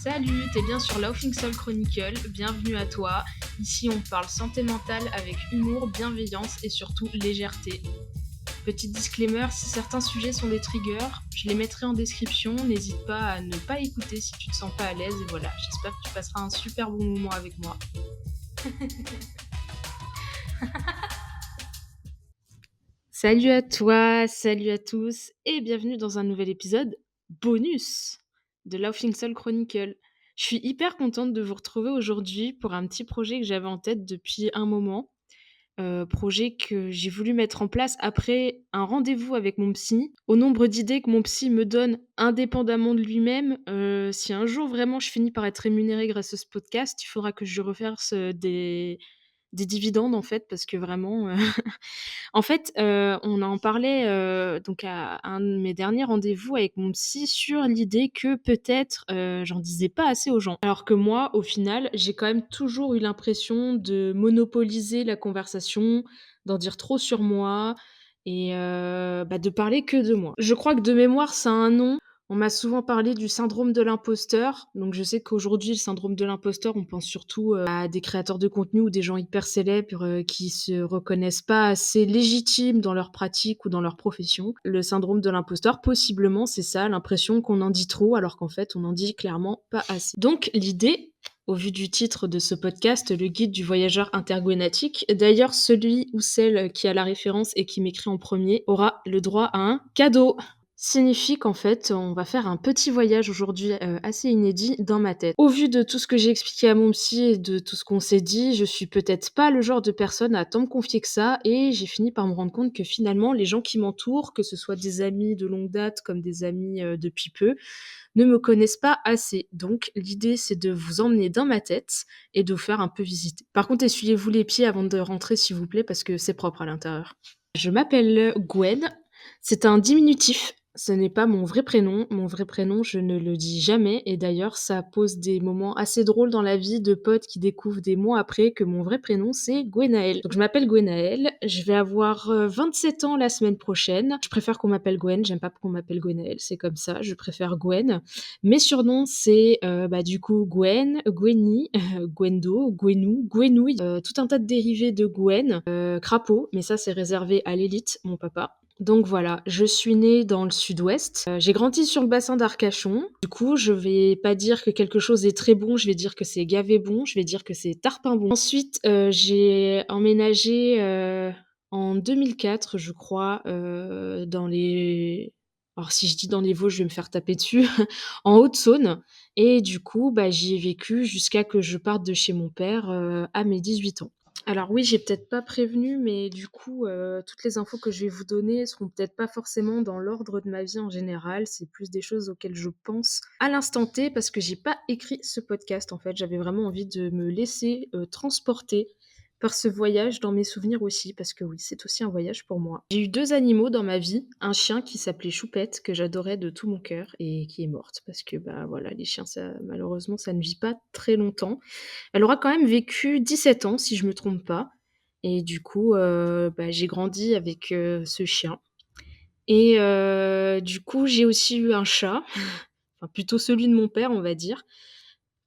Salut, t'es bien sur Laughing Soul Chronicle, bienvenue à toi. Ici on parle santé mentale avec humour, bienveillance et surtout légèreté. Petit disclaimer, si certains sujets sont des triggers, je les mettrai en description, n'hésite pas à ne pas écouter si tu te sens pas à l'aise et voilà, j'espère que tu passeras un super bon moment avec moi. Salut à toi, salut à tous et bienvenue dans un nouvel épisode bonus de Laughing Soul Chronicle. Je suis hyper contente de vous retrouver aujourd'hui pour un petit projet que j'avais en tête depuis un moment. Projet que j'ai voulu mettre en place après un rendez-vous avec mon psy. Au nombre d'idées que mon psy me donne indépendamment de lui-même, si un jour vraiment je finis par être rémunérée grâce à ce podcast, il faudra que je reverse des dividendes en fait parce que vraiment, en fait, on en parlait, donc à un de mes derniers rendez-vous avec mon psy sur l'idée que peut-être, j'en disais pas assez aux gens. Alors que moi, au final, j'ai quand même toujours eu l'impression de monopoliser la conversation, d'en dire trop sur moi et de parler que de moi. Je crois que de mémoire, ça a un nom. On m'a souvent parlé du syndrome de l'imposteur. Donc je sais qu'aujourd'hui, le syndrome de l'imposteur, on pense surtout à des créateurs de contenu ou des gens hyper célèbres qui se reconnaissent pas assez légitimes dans leur pratique ou dans leur profession. Le syndrome de l'imposteur, possiblement, c'est ça, l'impression qu'on en dit trop alors qu'en fait, on en dit clairement pas assez. Donc l'idée, au vu du titre de ce podcast, le guide du voyageur intergoénatique, d'ailleurs celui ou celle qui a la référence et qui m'écrit en premier aura le droit à un cadeau. Signifie qu'en fait, on va faire un petit voyage aujourd'hui, assez inédit dans ma tête. Au vu de tout ce que j'ai expliqué à mon psy et de tout ce qu'on s'est dit, je suis peut-être pas le genre de personne à tant me confier que ça et j'ai fini par me rendre compte que finalement les gens qui m'entourent, que ce soit des amis de longue date comme des amis, depuis peu, ne me connaissent pas assez. Donc l'idée, c'est de vous emmener dans ma tête et de vous faire un peu visiter. Par contre, essuyez-vous les pieds avant de rentrer s'il vous plaît parce que c'est propre à l'intérieur. Je m'appelle Gwen, c'est un diminutif. Ce n'est pas mon vrai prénom. Mon vrai prénom, je ne le dis jamais. Et d'ailleurs, ça pose des moments assez drôles dans la vie de potes qui découvrent des mois après que mon vrai prénom, c'est Gwenaëlle. Donc, je m'appelle Gwenaëlle. Je vais avoir 27 ans la semaine prochaine. Je préfère qu'on m'appelle Gwen. J'aime pas qu'on m'appelle Gwenaëlle. C'est comme ça. Je préfère Gwen. Mes surnoms, c'est du coup Gwen, Gwenny, Gwendo, Gwenou, Gwenouille, tout un tas de dérivés de Gwen, Crapaud, mais ça c'est réservé à l'élite, mon papa. Donc voilà, je suis née dans le sud-ouest. J'ai grandi sur le bassin d'Arcachon. Du coup, je vais pas dire que quelque chose est très bon, je vais dire que c'est gavé bon, je vais dire que c'est tarpin bon. Ensuite, j'ai emménagé en 2004, je crois, dans les... Alors si je dis dans les Vosges, je vais me faire taper dessus, en Haute-Saône. Et du coup, j'y ai vécu jusqu'à que je parte de chez mon père à mes 18 ans. Alors oui, j'ai peut-être pas prévenu, mais du coup, toutes les infos que je vais vous donner seront peut-être pas forcément dans l'ordre de ma vie en général. C'est plus des choses auxquelles je pense à l'instant T parce que j'ai pas écrit ce podcast en fait. J'avais vraiment envie de me laisser transporter par ce voyage dans mes souvenirs aussi, parce que oui, c'est aussi un voyage pour moi. J'ai eu 2 animaux dans ma vie, un chien qui s'appelait Choupette, que j'adorais de tout mon cœur et qui est morte parce que, voilà, les chiens, ça malheureusement, ça ne vit pas très longtemps. Elle aura quand même vécu 17 ans, si je me trompe pas et du coup, j'ai grandi avec, ce chien et du coup, j'ai aussi eu un chat, enfin plutôt celui de mon père, on va dire,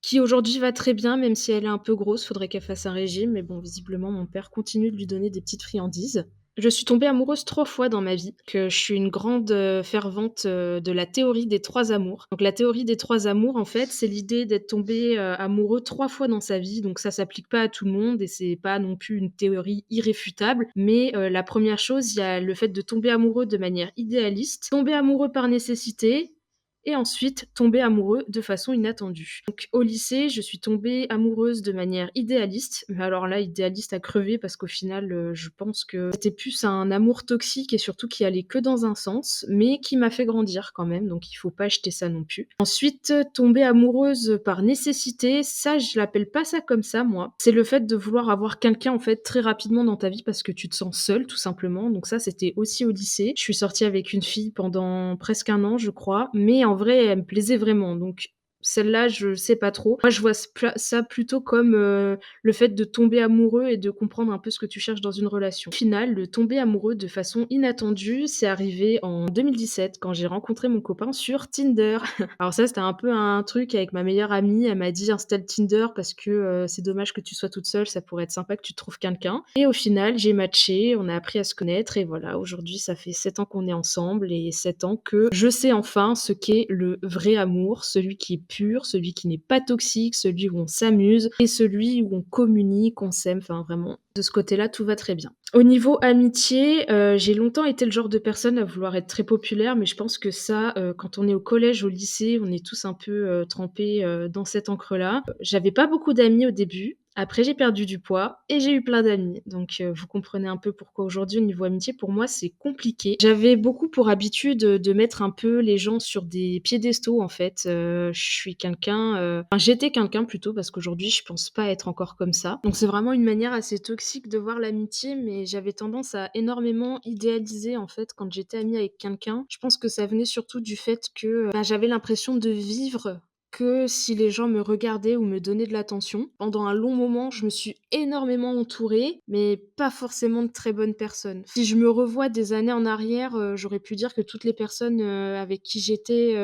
qui aujourd'hui va très bien, même si elle est un peu grosse, faudrait qu'elle fasse un régime, mais bon, visiblement, mon père continue de lui donner des petites friandises. Je suis tombée amoureuse 3 fois dans ma vie, que je suis une grande, fervente, de la théorie des 3 amours. Donc la théorie des 3 amours, en fait, c'est l'idée d'être tombé, amoureux 3 fois dans sa vie, donc ça s'applique pas à tout le monde et c'est pas non plus une théorie irréfutable, mais la 1re chose, il y a le fait de tomber amoureux de manière idéaliste, tomber amoureux par nécessité et ensuite tomber amoureux de façon inattendue. Donc au lycée, je suis tombée amoureuse de manière idéaliste, mais alors là, idéaliste à crever parce qu'au final, je pense que c'était plus un amour toxique et surtout qui allait que dans un sens, mais qui m'a fait grandir quand même, donc il faut pas jeter ça non plus. Ensuite, tomber amoureuse par nécessité, ça je l'appelle pas ça comme ça moi. C'est le fait de vouloir avoir quelqu'un en fait très rapidement dans ta vie parce que tu te sens seule tout simplement, donc ça c'était aussi au lycée. Je suis sortie avec une fille pendant presque 1 an je crois, mais en vrai elle me plaisait vraiment, donc celle-là, je sais pas trop. Moi, je vois ça plutôt comme, le fait de tomber amoureux et de comprendre un peu ce que tu cherches dans une relation. Au final, le tomber amoureux de façon inattendue, c'est arrivé en 2017 quand j'ai rencontré mon copain sur Tinder. Alors ça, c'était un peu un truc avec ma meilleure amie. Elle m'a dit: «Installe Tinder parce que, c'est dommage que tu sois toute seule, ça pourrait être sympa que tu trouves quelqu'un» et au final, j'ai matché, on a appris à se connaître et voilà, aujourd'hui, ça fait 7 ans qu'on est ensemble et 7 ans que je sais enfin ce qu'est le vrai amour, celui qui est pur, celui qui n'est pas toxique, celui où on s'amuse et celui où on communique, on s'aime, enfin vraiment, de ce côté-là, tout va très bien. Au niveau amitié, j'ai longtemps été le genre de personne à vouloir être très populaire, mais je pense que ça, quand on est au collège, au lycée, on est tous un peu, trempés, dans cette encre-là. J'avais pas beaucoup d'amis au début. Après, j'ai perdu du poids et j'ai eu plein d'amis. Donc, vous comprenez un peu pourquoi aujourd'hui, au niveau amitié, pour moi, c'est compliqué. J'avais beaucoup pour habitude, de mettre un peu les gens sur des piédestaux, en fait. Je suis quelqu'un, enfin, j'étais quelqu'un plutôt, parce qu'aujourd'hui, je pense pas être encore comme ça. Donc, c'est vraiment une manière assez toxique de voir l'amitié, mais j'avais tendance à énormément idéaliser, en fait, quand j'étais amie avec quelqu'un. Je pense que ça venait surtout du fait que, bah, j'avais l'impression de vivre que si les gens me regardaient ou me donnaient de l'attention. Pendant un long moment, je me suis énormément entourée, mais pas forcément de très bonnes personnes. Si je me revois des années en arrière, j'aurais pu dire que toutes les personnes, avec qui j'étais,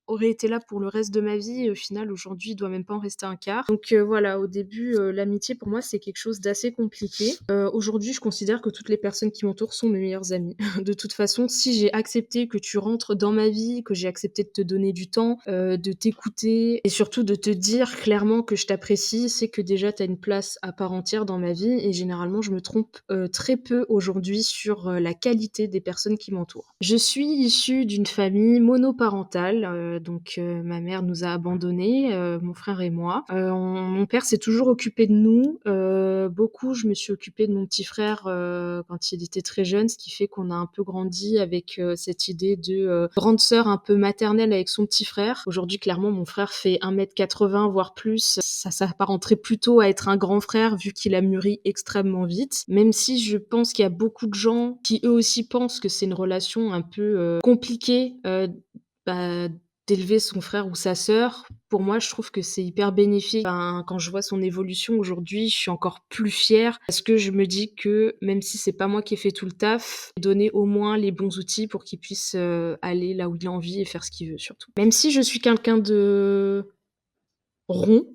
auraient été là pour le reste de ma vie et au final, aujourd'hui, il doit même pas en rester un quart. Donc voilà, au début, l'amitié pour moi, c'est quelque chose d'assez compliqué. Aujourd'hui, je considère que toutes les personnes qui m'entourent sont mes meilleures amies. De toute façon, si j'ai accepté que tu rentres dans ma vie, que j'ai accepté de te donner du temps, de t'écouter et surtout de te dire clairement que je t'apprécie, c'est que déjà tu as une place à part entière dans ma vie et généralement je me trompe, très peu aujourd'hui sur, la qualité des personnes qui m'entourent. Je suis issue d'une famille monoparentale, donc ma mère nous a abandonnés, mon frère et moi. Mon père s'est toujours occupé de nous, beaucoup je me suis occupée de mon petit frère, quand il était très jeune, ce qui fait qu'on a un peu grandi avec, cette idée de, grande sœur un peu maternelle avec son petit frère. Aujourd'hui, clairement, mon frère fait 1,80 m voire plus. Ça s'apparenterait plutôt à être un grand frère vu qu'il a mûri extrêmement vite. Même si je pense qu'il y a beaucoup de gens qui eux aussi pensent que c'est une relation un peu, compliquée, bah, d'élever son frère ou sa sœur. Pour moi, je trouve que c'est hyper bénéfique. Enfin, quand je vois son évolution aujourd'hui, je suis encore plus fière parce que je me dis que même si c'est pas moi qui ai fait tout le taf, donner au moins les bons outils pour qu'il puisse, aller là où il a envie et faire ce qu'il veut surtout. Même si je suis quelqu'un de «rond»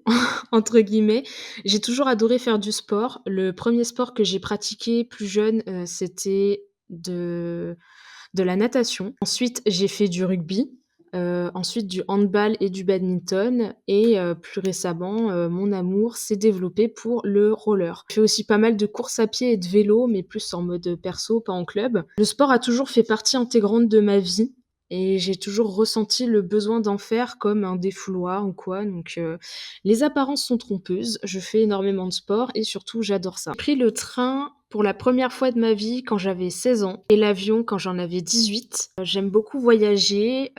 entre guillemets, j'ai toujours adoré faire du sport. Le premier sport que j'ai pratiqué plus jeune, c'était de la natation. Ensuite, j'ai fait du rugby, ensuite du handball et du badminton et plus récemment, mon amour s'est développé pour le roller. Je fais aussi pas mal de courses à pied et de vélo, mais plus en mode, perso, pas en club. Le sport a toujours fait partie intégrante de ma vie et j'ai toujours ressenti le besoin d'en faire comme un défouloir ou quoi, donc les apparences sont trompeuses. Je fais énormément de sport et surtout j'adore ça. J'ai pris le train pour la première fois de ma vie quand j'avais 16 ans et l'avion quand j'en avais 18. J'aime beaucoup voyager,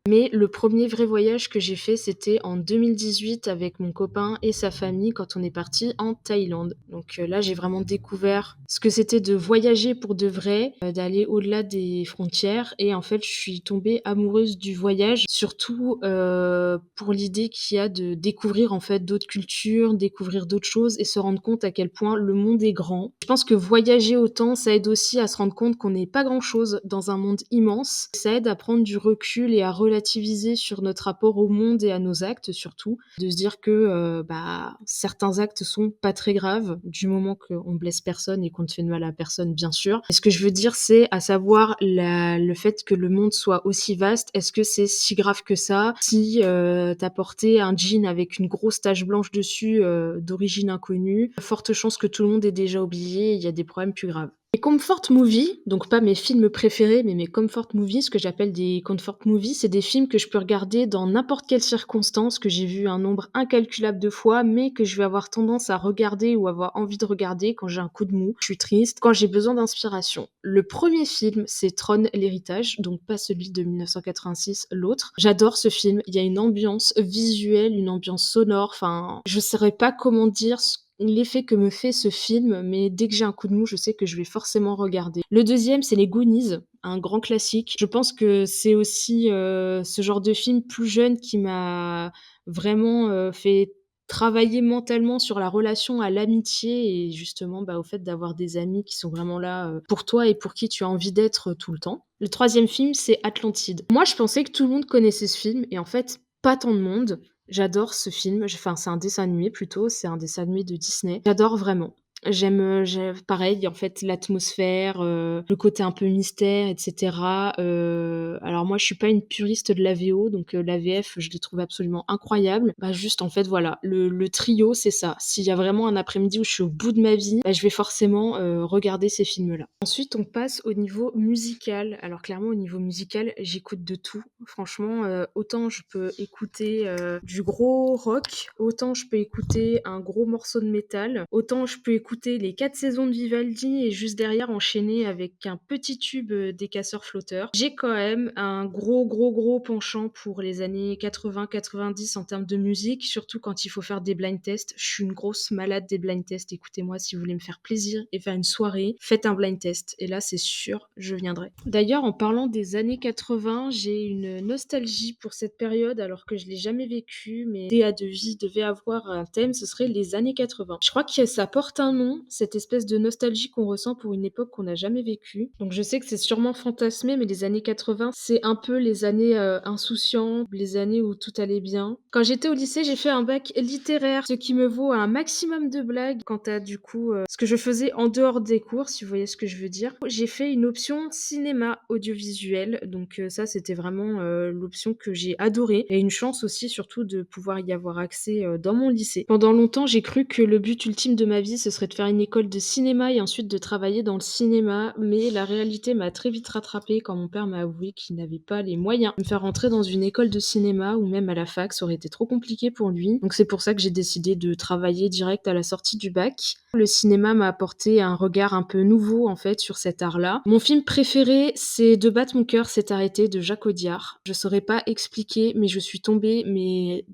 mais le premier vrai voyage que j'ai fait, c'était en 2018 avec mon copain et sa famille quand on est partis en Thaïlande. Donc là, j'ai vraiment découvert ce que c'était de voyager pour de vrai, d'aller au-delà des frontières et en fait, je suis tombée amoureuse du voyage, surtout, pour l'idée qu'il y a de découvrir en fait d'autres cultures, découvrir d'autres choses et se rendre compte à quel point le monde est grand. Je pense que voyager autant, ça aide aussi à se rendre compte qu'on n'est pas grand-chose dans un monde immense. Ça aide à prendre du recul et à relativiser sur notre rapport au monde et à nos actes surtout. De se dire que, bah, certains actes sont pas très graves, du moment qu'on blesse personne et qu'on ne fait de mal à personne, bien sûr. Et ce que je veux dire, c'est à savoir le fait que le monde soit aussi vaste, est-ce que c'est si grave que ça? Si, tu porté un jean avec une grosse tache blanche dessus, d'origine inconnue, forte chance que tout le monde ait déjà oublié, il y a des problèmes plus graves. Les comfort movies, donc pas mes films préférés, mais mes comfort movies, ce que j'appelle des comfort movies, c'est des films que je peux regarder dans n'importe quelle circonstance, que j'ai vu un nombre incalculable de fois, mais que je vais avoir tendance à regarder ou avoir envie de regarder quand j'ai un coup de mou, je suis triste, quand j'ai besoin d'inspiration. Le premier film, c'est Tron, l'héritage, donc pas celui de 1986, l'autre. J'adore ce film, il y a une ambiance visuelle, une ambiance sonore, enfin, je saurais pas comment dire ce l'effet que me fait ce film, mais dès que j'ai un coup de mou, je sais que je vais forcément regarder. Le deuxième, c'est les Goonies, un grand classique. Je pense que c'est aussi, ce genre de film plus jeune qui m'a vraiment, fait travailler mentalement sur la relation à l'amitié et justement, au fait d'avoir des amis qui sont vraiment là, pour toi et pour qui tu as envie d'être tout le temps. Le troisième film, c'est Atlantide. Moi, je pensais que tout le monde connaissait ce film et en fait, pas tant de monde. J'adore ce film, enfin, c'est un dessin animé plutôt, c'est un dessin animé de Disney. J'adore vraiment. J'ai pareil, en fait, l'atmosphère, le côté un peu mystère et cetera. Alors moi, je suis pas une puriste de la VO, donc la VF, je l'ai trouve absolument incroyable. Juste, en fait, voilà, le trio, c'est ça. S'il y a vraiment un après-midi où je suis au bout de ma vie, je vais forcément, regarder ces films-là. Ensuite, on passe au niveau musical. Alors clairement, au niveau musical, j'écoute de tout. Franchement, autant je peux écouter, du gros rock, autant je peux écouter un gros morceau de métal, autant je peux écouter les 4 saisons de Vivaldi et juste derrière enchaîner avec un petit tube, des Casseurs Flotteurs. J'ai quand même un gros, gros, gros penchant pour les années 80-90 en termes de musique, surtout quand il faut faire des blind tests. Je suis une grosse malade des blind tests. Écoutez-moi, si vous voulez me faire plaisir et faire une soirée, faites un blind test et là, c'est sûr, je viendrai. D'ailleurs, en parlant des années 80, j'ai une nostalgie pour cette période alors que je l'ai jamais vécue, mais DA de vie devait avoir un thème, ce serait les années 80. Je crois que ça porte un nom, cette espèce de nostalgie qu'on ressent pour une époque qu'on n'a jamais vécue. Donc je sais que c'est sûrement fantasmé, mais les années 80, c'est un peu les années insouciantes, les années où tout allait bien. Quand j'étais au lycée, j'ai fait un bac littéraire, ce qui me vaut un maximum de blagues quant à du coup ce que je faisais en dehors des cours, si vous voyez ce que je veux dire. J'ai fait une option cinéma audiovisuel, donc ça c'était vraiment l'option que j'ai adorée et une chance aussi surtout de pouvoir y avoir accès dans mon lycée. Pendant longtemps, j'ai cru que le but ultime de ma vie ce serait de faire une école de cinéma et ensuite de travailler dans le cinéma, mais la réalité m'a très vite rattrapée quand mon père m'a avoué qu'il n'avait pas les moyens de me faire rentrer dans une école de cinéma ou même à la fac, ça aurait été trop compliqué pour lui. Donc c'est pour ça que j'ai décidé de travailler direct à la sortie du bac. Le cinéma m'a apporté un regard un peu nouveau en fait sur cet art-là. Mon film préféré, c'est De battre mon cœur s'est arrêté de Jacques Audiard. Je saurais pas expliquer, mais je suis tombée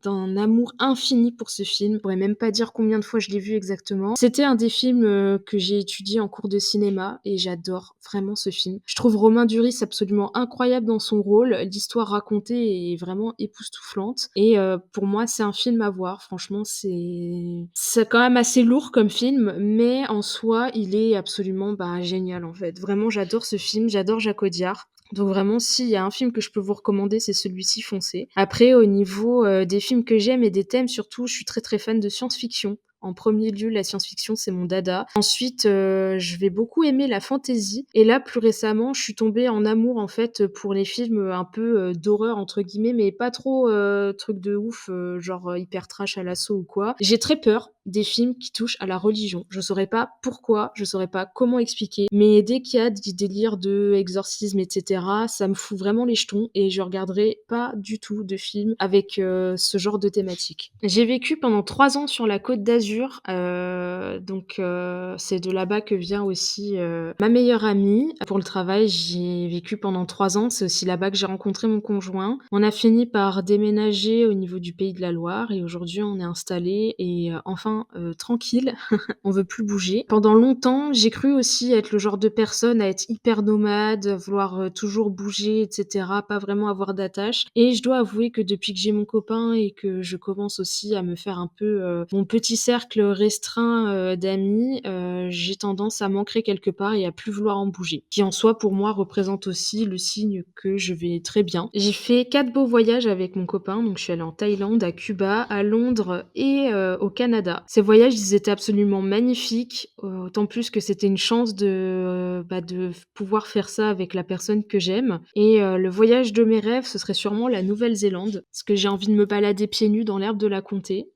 d'un amour infini pour ce film. Je pourrais même pas dire combien de fois je l'ai vu exactement. C'était un des films que j'ai étudié en cours de cinéma et j'adore vraiment ce film. Je trouve Romain Duris absolument incroyable dans son rôle. L'histoire racontée est vraiment époustouflante et pour moi, c'est un film à voir. Franchement, c'est quand même assez lourd comme film, mais en soi, il est absolument génial en fait. Vraiment, j'adore ce film, j'adore Jacques Audiard. Donc vraiment, s'il y a un film que je peux vous recommander, c'est celui-ci, foncez. Après, au niveau des films que j'aime et des thèmes surtout, je suis très très fan de science-fiction. En premier lieu, la science-fiction, c'est mon dada. Ensuite, je vais beaucoup aimer la fantasy. Et là, plus récemment, je suis tombée en amour, en fait, pour les films un peu d'horreur, entre guillemets, mais pas trop truc de ouf, genre hyper trash à l'assaut ou quoi. J'ai très peur des films qui touchent à la religion. Je saurais pas pourquoi, je saurais pas comment expliquer, mais dès qu'il y a des délires de exorcisme, etc., ça me fout vraiment les jetons et je regarderai pas du tout de films avec ce genre de thématique. J'ai vécu pendant 3 ans sur la Côte d'Azur, donc c'est de là-bas que vient aussi ma meilleure amie. Pour le travail, j'y ai vécu pendant 3 ans, c'est aussi là-bas que j'ai rencontré mon conjoint. On a fini par déménager au niveau du Pays de la Loire et aujourd'hui on est installés et enfin tranquille, on veut plus bouger. Pendant longtemps, j'ai cru aussi être le genre de personne à être hyper nomade, vouloir toujours bouger, etc., pas vraiment avoir d'attache. Et je dois avouer que depuis que j'ai mon copain et que je commence aussi à me faire un peu mon petit cercle restreint d'amis, j'ai tendance à m'ancrer quelque part et à plus vouloir en bouger. Qui en soi, pour moi, représente aussi le signe que je vais très bien. J'ai fait 4 beaux voyages avec mon copain, donc je suis allée en Thaïlande, à Cuba, à Londres et au Canada. Ces voyages, ils étaient absolument magnifiques, autant plus que c'était une chance de pouvoir faire ça avec la personne que j'aime. Et le voyage de mes rêves, ce serait sûrement la Nouvelle-Zélande, parce que j'ai envie de me balader pieds nus dans l'herbe de la comté.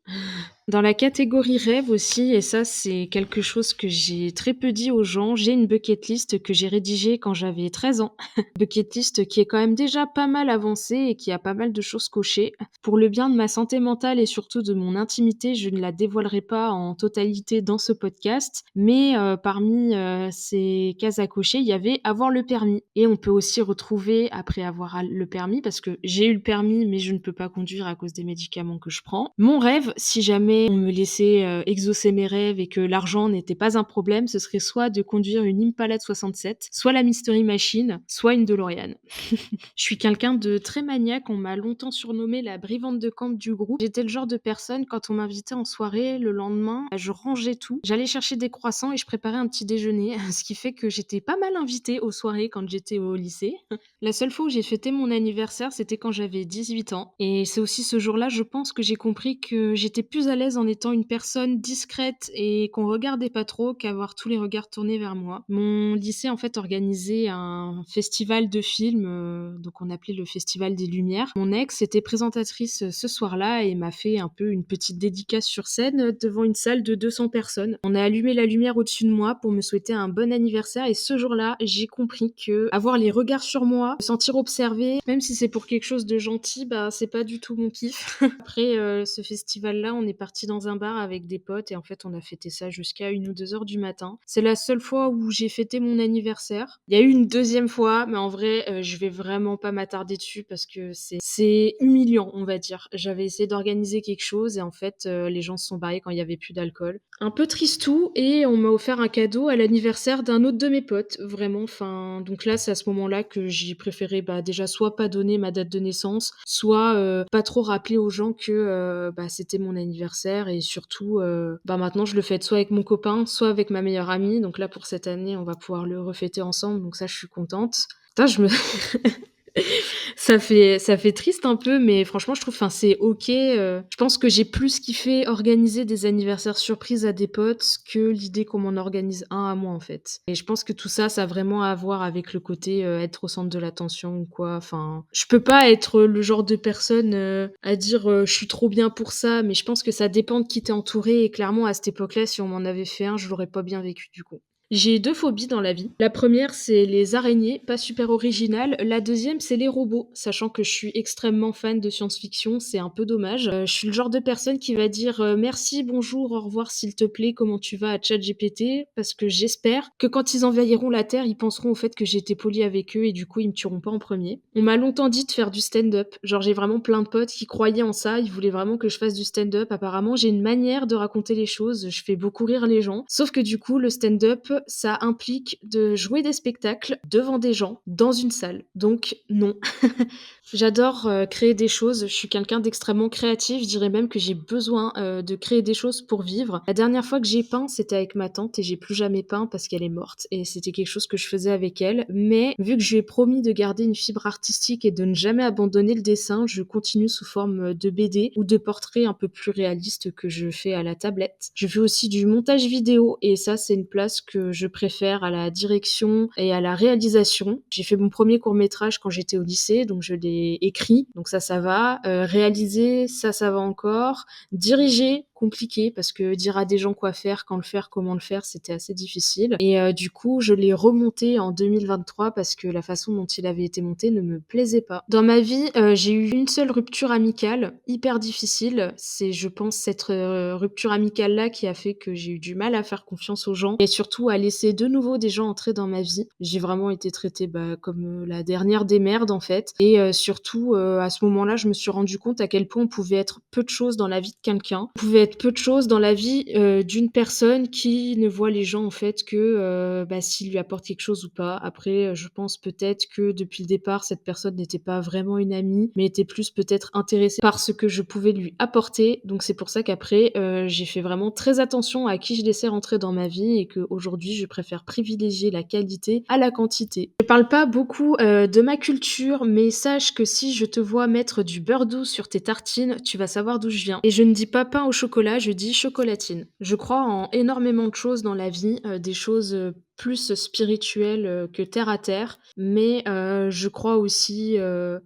Dans la catégorie rêve aussi, et ça c'est quelque chose que j'ai très peu dit aux gens, j'ai une bucket list que j'ai rédigée quand j'avais 13 ans. Bucket list qui est quand même déjà pas mal avancée et qui a pas mal de choses cochées. Pour le bien de ma santé mentale et surtout de mon intimité, je ne la dévoilerai pas en totalité dans ce podcast, mais parmi ces cases à cocher, il y avait avoir le permis. Et on peut aussi retrouver après avoir le permis, parce que j'ai eu le permis mais je ne peux pas conduire à cause des médicaments que je prends. Mon rêve, si jamais jamais on me laissait, exaucer mes rêves et que l'argent n'était pas un problème, ce serait soit de conduire une Impala de 67, soit la Mystery Machine, soit une DeLorean. Je suis quelqu'un de très maniaque, on m'a longtemps surnommée la brivante de camp du groupe. J'étais le genre de personne, quand on m'invitait en soirée, le lendemain, je rangeais tout. J'allais chercher des croissants et je préparais un petit déjeuner, ce qui fait que j'étais pas mal invitée aux soirées quand j'étais au lycée. La seule fois où j'ai fêté mon anniversaire, c'était quand j'avais 18 ans et c'est aussi ce jour-là, je pense, que j'ai compris que j'étais plus à l'aise en étant une personne discrète et qu'on regardait pas trop qu'avoir tous les regards tournés vers moi. Mon lycée, en fait, organisait un festival de films, donc on appelait le Festival des Lumières. Mon ex était présentatrice, ce soir-là et m'a fait un peu une petite dédicace sur scène, devant une salle de 200 personnes. On a allumé la lumière au-dessus de moi pour me souhaiter un bon anniversaire et ce jour-là, j'ai compris que avoir les regards sur moi, me sentir observée, même si c'est pour quelque chose de gentil, bah, c'est pas du tout mon kiff. Après, ce festival-là, on est partis dans un bar avec des potes et en fait, on a fêté ça jusqu'à 1 ou 2 heures du matin. C'est la seule fois où j'ai fêté mon anniversaire. Il y a eu une deuxième fois, mais en vrai, je vais vraiment pas m'attarder dessus parce que c'est humiliant, on va dire. J'avais essayé d'organiser quelque chose et en fait, les gens se sont barrés quand il y avait plus d'alcool. Un peu tristou et on m'a offert un cadeau à l'anniversaire d'un autre de mes potes, vraiment, enfin donc là, c'est à ce moment-là que j'ai préféré, bah, déjà soit pas donner ma date de naissance, soit, pas trop rappeler aux gens que, bah, c'était mon anniversaire et surtout, bah, maintenant je le fête soit avec mon copain, soit avec ma meilleure amie. Donc là, pour cette année, on va pouvoir le refêter ensemble, donc ça, je suis contente. Putain, je me ça fait triste un peu, mais franchement, je trouve, enfin, c'est OK, je pense que j'ai plus kiffé organiser des anniversaires surprises à des potes que l'idée qu'on m'en organise un à moi, en fait. Et je pense que tout ça, ça a vraiment à voir avec le côté, être au centre de l'attention ou quoi. Enfin, je peux pas être le genre de personne, à dire, «Je suis trop bien pour ça», mais je pense que ça dépend de qui tu entouré et clairement, à cette époque-là, si on m'en avait fait un, je l'aurais pas bien vécu, du coup. J'ai 2 phobies dans la vie. La première, c'est les araignées, pas super original. La deuxième, c'est les robots, sachant que je suis extrêmement fan de science-fiction, c'est un peu dommage. Je suis le genre de personne qui va dire, «Merci, bonjour, au revoir, s'il te plaît, comment tu vas?» à ChatGPT, parce que j'espère que quand ils envahiront la Terre, ils penseront au fait que j'ai été polie avec eux et du coup, ils me tueront pas en premier. On m'a longtemps dit de faire du stand-up. Genre, j'ai vraiment plein de potes qui croyaient en ça, ils voulaient vraiment que je fasse du stand-up. Apparemment, j'ai une manière de raconter les choses, je fais beaucoup rire les gens. Sauf que du coup, le stand-up, ça implique de jouer des spectacles devant des gens, dans une salle. Donc non. J'adore, créer des choses, je suis quelqu'un d'extrêmement créatif, je dirais même que j'ai besoin, de créer des choses pour vivre. La dernière fois que j'ai peint, c'était avec ma tante et j'ai plus jamais peint parce qu'elle est morte et c'était quelque chose que je faisais avec elle. Mais vu que je lui ai promis de garder une fibre artistique et de ne jamais abandonner le dessin, je continue sous forme, de BD ou de portraits un peu plus réalistes que je fais à la tablette. Je fais aussi du montage vidéo et ça, c'est une place que je préfère à la direction et à la réalisation. J'ai fait mon premier court-métrage quand j'étais au lycée, donc je l'ai écrit, donc ça va. Réaliser, ça va encore. Diriger, compliqué parce que dire à des gens quoi faire, quand le faire, comment le faire, c'était assez difficile. Et du coup, je l'ai remonté en 2023 parce que la façon dont il avait été monté ne me plaisait pas. Dans ma vie, j'ai eu une seule rupture amicale, hyper difficile. C'est, je pense, cette rupture amicale-là qui a fait que j'ai eu du mal à faire confiance aux gens et surtout à laisser de nouveau des gens entrer dans ma vie. J'ai vraiment été traitée comme la dernière des merdes en fait. Et surtout, à ce moment-là, je me suis rendu compte à quel point on pouvait être peu de choses dans la vie de quelqu'un. On pouvait être peu de choses dans la vie, d'une personne qui ne voit les gens en fait que, s'ils lui apportent quelque chose ou pas. Après, je pense peut-être que depuis le départ, cette personne n'était pas vraiment une amie, mais était plus peut-être intéressée par ce que je pouvais lui apporter. Donc c'est pour ça qu'après, j'ai fait vraiment très attention à qui je laissais rentrer dans ma vie et qu'aujourd'hui, je préfère privilégier la qualité à la quantité. Je parle pas beaucoup, de ma culture, mais sache que si je te vois mettre du beurre doux sur tes tartines, tu vas savoir d'où je viens. Et je ne dis pas pain au chocolat, je dis chocolatine. Je crois en énormément de choses dans la vie, des choses, plus spirituelles, que terre à terre, mais je crois aussi,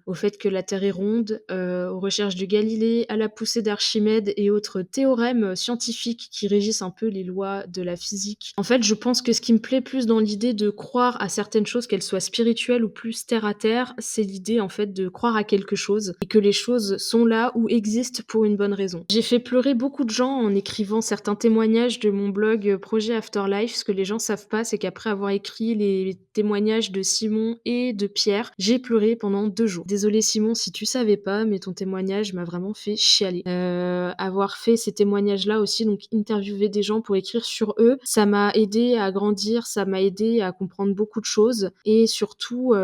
au fait que la Terre est ronde, aux recherches de Galilée, à la poussée d'Archimède et autres théorèmes, scientifiques qui régissent un peu les lois de la physique. En fait, je pense que ce qui me plaît plus dans l'idée de croire à certaines choses, qu'elles soient spirituelles ou plus terre à terre, c'est l'idée en fait de croire à quelque chose et que les choses sont là ou existent pour une bonne raison. J'ai fait pleurer beaucoup de gens en écrivant certains témoignages de mon blog, Projet Afterlife. Ce que les gens savent pas, c'est c'est qu'après avoir écrit les témoignages de Simon et de Pierre, j'ai pleuré pendant 2 jours. Désolée Simon si tu savais pas, mais ton témoignage m'a vraiment fait chialer. Avoir fait ces témoignages-là aussi, donc interviewer des gens pour écrire sur eux, ça m'a aidé à grandir, ça m'a aidé à comprendre beaucoup de choses et surtout,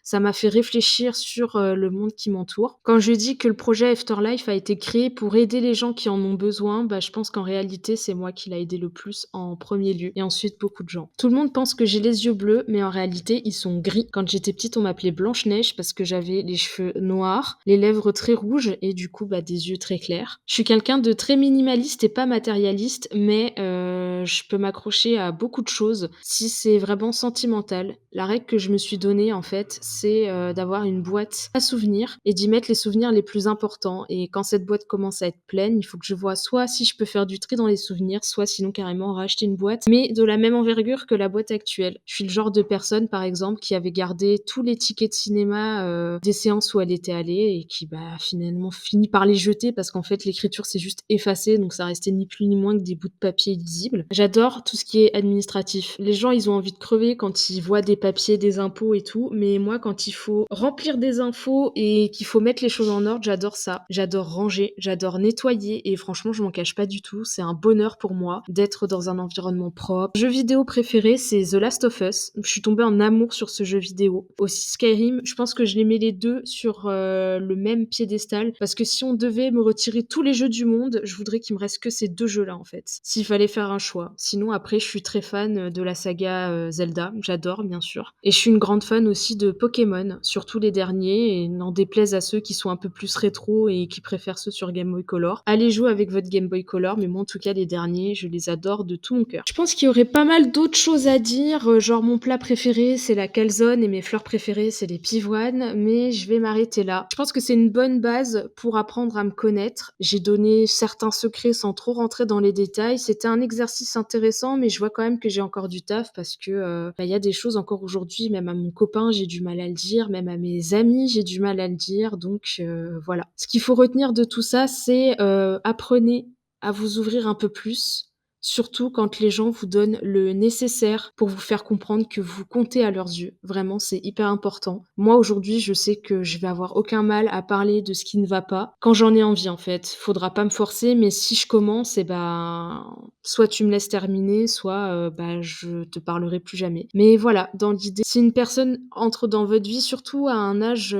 ça m'a fait réfléchir sur, le monde qui m'entoure. Quand je dis que le projet Afterlife a été créé pour aider les gens qui en ont besoin, bah, je pense qu'en réalité, c'est moi qui l'a aidé le plus en premier lieu et ensuite beaucoup de gens. Tout le monde pense que j'ai les yeux bleus, mais en réalité, ils sont gris. Quand j'étais petite, on m'appelait Blanche-Neige parce que j'avais les cheveux noirs, les lèvres très rouges et du coup, bah, des yeux très clairs. Je suis quelqu'un de très minimaliste et pas matérialiste, mais je peux m'accrocher à beaucoup de choses si c'est vraiment sentimental. La règle que je me suis donnée, en fait, c'est, d'avoir une boîte à souvenirs et d'y mettre les souvenirs les plus importants et quand cette boîte commence à être pleine, il faut que je vois soit si je peux faire du tri dans les souvenirs, soit sinon carrément racheter une boîte, mais de la même envergure que la boîte actuelle. Je suis le genre de personne, par exemple, qui avait gardé tous les tickets de cinéma, des séances où elle était allée et qui, bah, finalement finit par les jeter parce qu'en fait l'écriture s'est juste effacée, donc ça restait ni plus ni moins que des bouts de papier illisibles. J'adore tout ce qui est administratif. Les gens, ils ont envie de crever quand ils voient des papiers, des impôts et tout, mais moi, quand il faut remplir des infos et qu'il faut mettre les choses en ordre, j'adore ça. J'adore ranger, j'adore nettoyer et franchement, je m'en cache pas du tout. C'est un bonheur pour moi d'être dans un environnement propre. Jeu vidéo préféré, c'est The Last of Us. Je suis tombée en amour sur ce jeu vidéo. Aussi Skyrim, je pense que je les mets les deux sur le même piédestal parce que si on devait me retirer tous les jeux du monde, je voudrais qu'il me reste que ces deux jeux-là en fait. S'il fallait faire un choix. Sinon, après, je suis très fan de la saga Zelda. J'adore, bien sûr. Et je suis une grande fan aussi de Pokémon, surtout les derniers, et n'en déplaise à ceux qui sont un peu plus rétro et qui préfèrent ceux sur Game Boy Color. Allez jouer avec votre Game Boy Color, mais moi en tout cas les derniers, je les adore de tout mon cœur. Je pense qu'il y aurait pas mal d'autres choses à dire, genre mon plat préféré c'est la calzone et mes fleurs préférées c'est les pivoines, mais je vais m'arrêter là. Je pense que c'est une bonne base pour apprendre à me connaître. J'ai donné certains secrets sans trop rentrer dans les détails. C'était un exercice intéressant, mais je vois quand même que j'ai encore du taf parce que bah, y a des choses encore aujourd'hui, même à mon copain, j'ai du mal à le dire, même à mes amis, j'ai du mal à le dire. Donc voilà. Ce qu'il faut retenir de tout ça, c'est apprenez à vous ouvrir un peu plus. Surtout quand les gens vous donnent le nécessaire pour vous faire comprendre que vous comptez à leurs yeux. Vraiment, c'est hyper important. Moi, aujourd'hui, je sais que je vais avoir aucun mal à parler de ce qui ne va pas quand j'en ai envie, en fait. Faudra pas me forcer, mais si je commence, et ben, soit tu me laisses terminer, soit bah, je te parlerai plus jamais. Mais voilà, dans l'idée, si une personne entre dans votre vie, surtout à un âge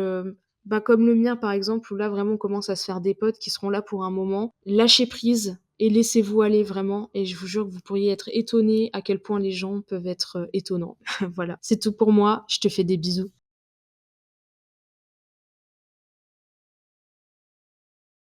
bah, comme le mien, par exemple, où là, vraiment, on commence à se faire des potes qui seront là pour un moment, lâchez prise et laissez-vous aller vraiment. Et je vous jure que vous pourriez être étonnés à quel point les gens peuvent être étonnants. Voilà, c'est tout pour moi. Je te fais des bisous.